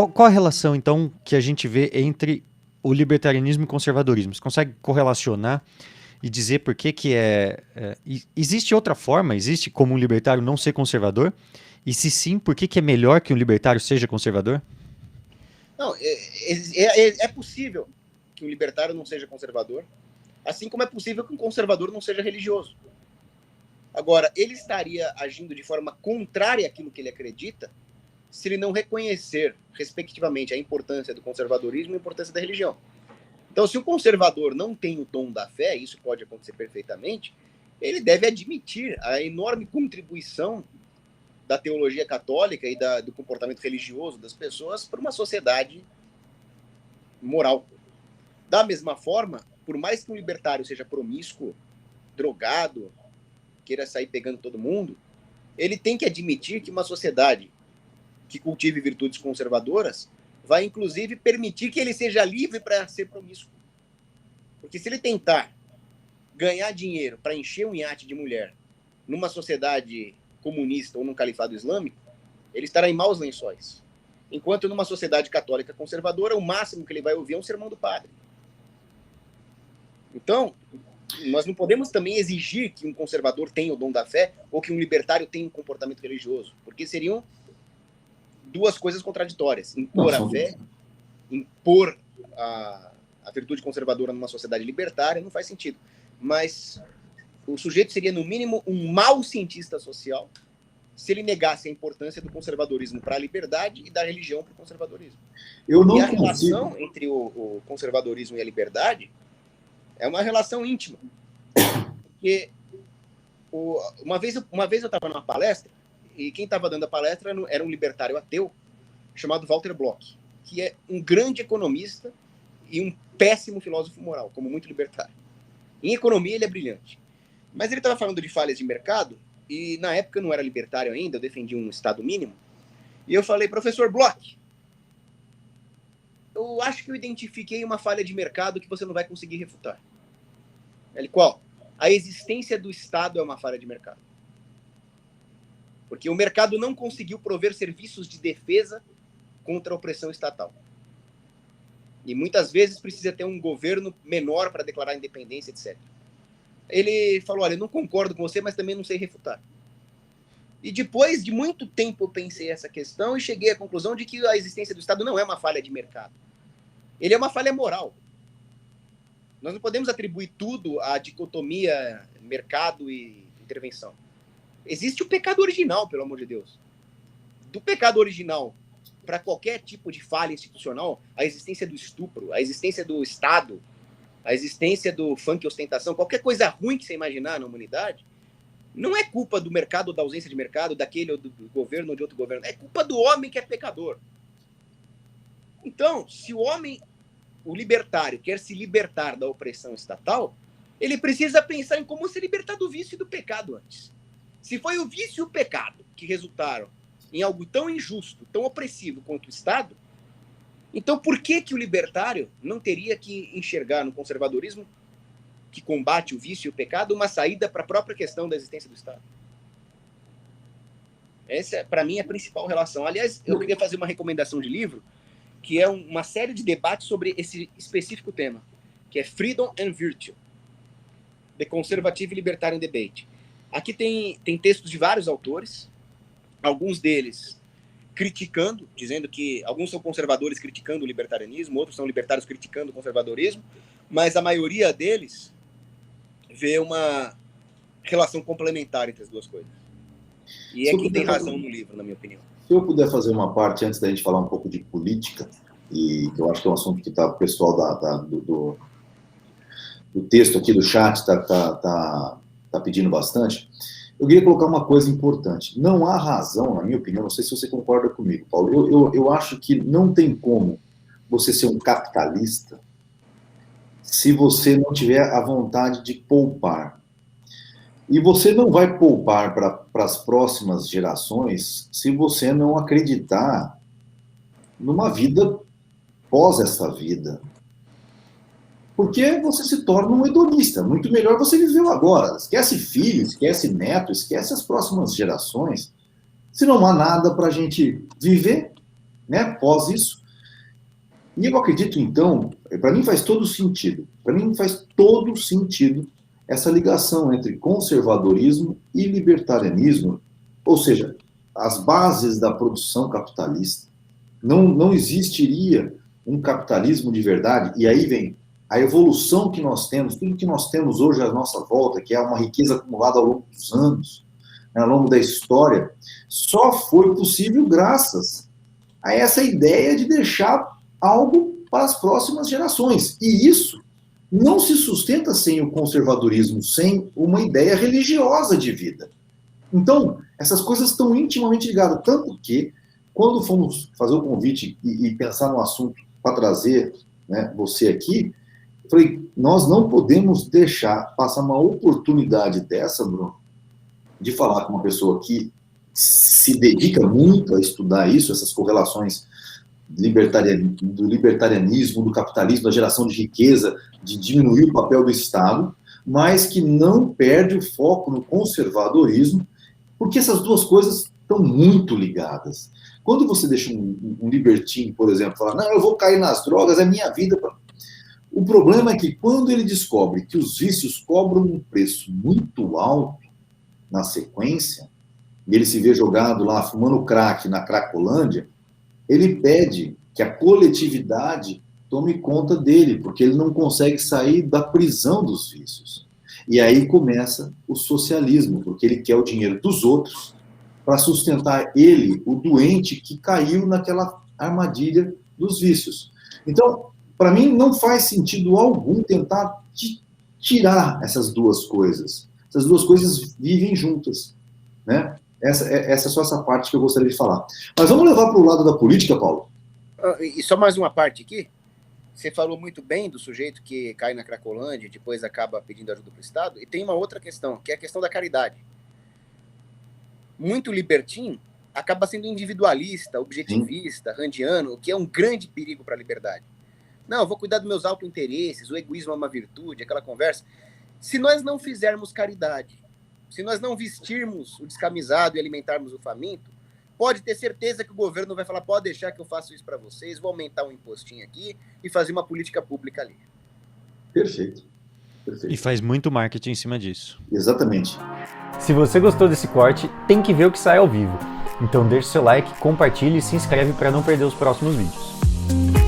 qual a relação, então, que a gente vê entre o libertarianismo e o conservadorismo? Você consegue correlacionar e dizer por que existe outra forma? Existe como um libertário não ser conservador? E se sim, por que é melhor que um libertário seja conservador? Não, é possível que um libertário não seja conservador, assim como é possível que um conservador não seja religioso. Agora, ele estaria agindo de forma contrária àquilo que ele acredita se ele não reconhecer, respectivamente, a importância do conservadorismo e a importância da religião. Então, se o conservador não tem o dom da fé, isso pode acontecer perfeitamente, ele deve admitir a enorme contribuição da teologia católica e do comportamento religioso das pessoas para uma sociedade moral. Da mesma forma, por mais que um libertário seja promíscuo, drogado, queira sair pegando todo mundo, ele tem que admitir que uma sociedade que cultive virtudes conservadoras vai, inclusive, permitir que ele seja livre para ser promíscuo. Porque se ele tentar ganhar dinheiro para encher um iate de mulher numa sociedade comunista ou num califado islâmico, ele estará em maus lençóis. Enquanto numa sociedade católica conservadora, o máximo que ele vai ouvir é um sermão do padre. Então, nós não podemos também exigir que um conservador tenha o dom da fé ou que um libertário tenha um comportamento religioso, porque seriam duas coisas contraditórias. Impor a fé, impor a virtude conservadora numa sociedade libertária não faz sentido. Mas o sujeito seria, no mínimo, um mau cientista social se ele negasse a importância do conservadorismo para a liberdade e da religião para o conservadorismo. E a relação entre o conservadorismo e a liberdade é uma relação íntima. Porque uma vez eu estava numa palestra e quem estava dando a palestra era um libertário ateu chamado Walter Bloch, que é um grande economista e um péssimo filósofo moral, como muito libertário. Em economia ele é brilhante. Mas ele estava falando de falhas de mercado e na época eu não era libertário ainda, eu defendia um Estado mínimo. E eu falei, professor Bloch, eu acho que eu identifiquei uma falha de mercado que você não vai conseguir refutar. Ele, qual? A existência do Estado é uma falha de mercado. Porque o mercado não conseguiu prover serviços de defesa contra a opressão estatal. E muitas vezes precisa ter um governo menor para declarar independência, etc. Ele falou, olha, eu não concordo com você, mas também não sei refutar. E depois de muito tempo eu pensei essa questão e cheguei à conclusão de que a existência do Estado não é uma falha de mercado. Ele é uma falha moral. Nós não podemos atribuir tudo à dicotomia mercado e intervenção. Existe o pecado original, pelo amor de Deus. Do pecado original para qualquer tipo de falha institucional, a existência do estupro, a existência do Estado, a existência do funk e ostentação, qualquer coisa ruim que você imaginar na humanidade, não é culpa do mercado ou da ausência de mercado, daquele ou do governo ou de outro governo. É culpa do homem que é pecador. Então, se o libertário quer se libertar da opressão estatal, ele precisa pensar em como se libertar do vício e do pecado antes. Se foi o vício e o pecado que resultaram em algo tão injusto, tão opressivo quanto o Estado, então por que o libertário não teria que enxergar no conservadorismo, que combate o vício e o pecado, uma saída para a própria questão da existência do Estado? Essa, para mim, é a principal relação. Aliás, eu queria fazer uma recomendação de livro, que é uma série de debates sobre esse específico tema, que é Freedom and Virtue, The Conservative Libertarian Debate. Aqui tem textos de vários autores, alguns deles criticando, dizendo que alguns são conservadores criticando o libertarianismo, outros são libertários criticando o conservadorismo, mas a maioria deles vê uma relação complementar entre as duas coisas. E é quem tem razão no livro, na minha opinião. Se eu puder fazer uma parte, antes da gente falar um pouco de política, e que eu acho que é um assunto que o pessoal do texto aqui do chat tá pedindo bastante, eu queria colocar uma coisa importante. Não há razão, na minha opinião, não sei se você concorda comigo, Paulo, eu acho que não tem como você ser um capitalista se você não tiver a vontade de poupar. E você não vai poupar para as próximas gerações se você não acreditar numa vida pós essa vida. Porque você se torna um hedonista. Muito melhor você viver agora. Esquece filho, esquece neto, esquece as próximas gerações. Se não há nada para a gente viver, né, após isso. E eu acredito, então, para mim faz todo sentido. Para mim faz todo sentido essa ligação entre conservadorismo e libertarianismo, ou seja, as bases da produção capitalista. Não existiria um capitalismo de verdade, e aí vem a evolução que nós temos, tudo que nós temos hoje à nossa volta, que é uma riqueza acumulada ao longo dos anos, né, ao longo da história, só foi possível graças a essa ideia de deixar algo para as próximas gerações. E isso não se sustenta sem o conservadorismo, sem uma ideia religiosa de vida. Então, essas coisas estão intimamente ligadas, tanto que, quando fomos fazer o convite e pensar no assunto para trazer, né, você aqui, eu falei, nós não podemos deixar passar uma oportunidade dessa, Bruno, de falar com uma pessoa que se dedica muito a estudar isso, essas correlações do libertarianismo, do capitalismo, da geração de riqueza, de diminuir o papel do Estado, mas que não perde o foco no conservadorismo, porque essas duas coisas estão muito ligadas. Quando você deixa um libertino, por exemplo, falar, não, eu vou cair nas drogas, é minha vida. O problema é que quando ele descobre que os vícios cobram um preço muito alto na sequência, e ele se vê jogado lá, fumando crack na Cracolândia, ele pede que a coletividade tome conta dele, porque ele não consegue sair da prisão dos vícios. E aí começa o socialismo, porque ele quer o dinheiro dos outros para sustentar ele, o doente que caiu naquela armadilha dos vícios. Então, para mim, não faz sentido algum tentar tirar essas duas coisas. Essas duas coisas vivem juntas, né? Essa é só essa parte que eu gostaria de falar. Mas vamos levar para o lado da política, Paulo? E só mais uma parte aqui. Você falou muito bem do sujeito que cai na Cracolândia e depois acaba pedindo ajuda para o Estado. E tem uma outra questão, que é a questão da caridade. Muito libertino acaba sendo individualista, objetivista, randiano, o que é um grande perigo para a liberdade. Não, eu vou cuidar dos meus autointeresses, o egoísmo é uma virtude, aquela conversa. Se nós não fizermos caridade, se nós não vestirmos o descamisado e alimentarmos o faminto, pode ter certeza que o governo vai falar, pode deixar que eu faço isso para vocês, vou aumentar um impostinho aqui e fazer uma política pública ali. Perfeito. Perfeito. E faz muito marketing em cima disso. Exatamente. Se você gostou desse corte, tem que ver o que sai ao vivo. Então deixe seu like, compartilhe e se inscreve para não perder os próximos vídeos.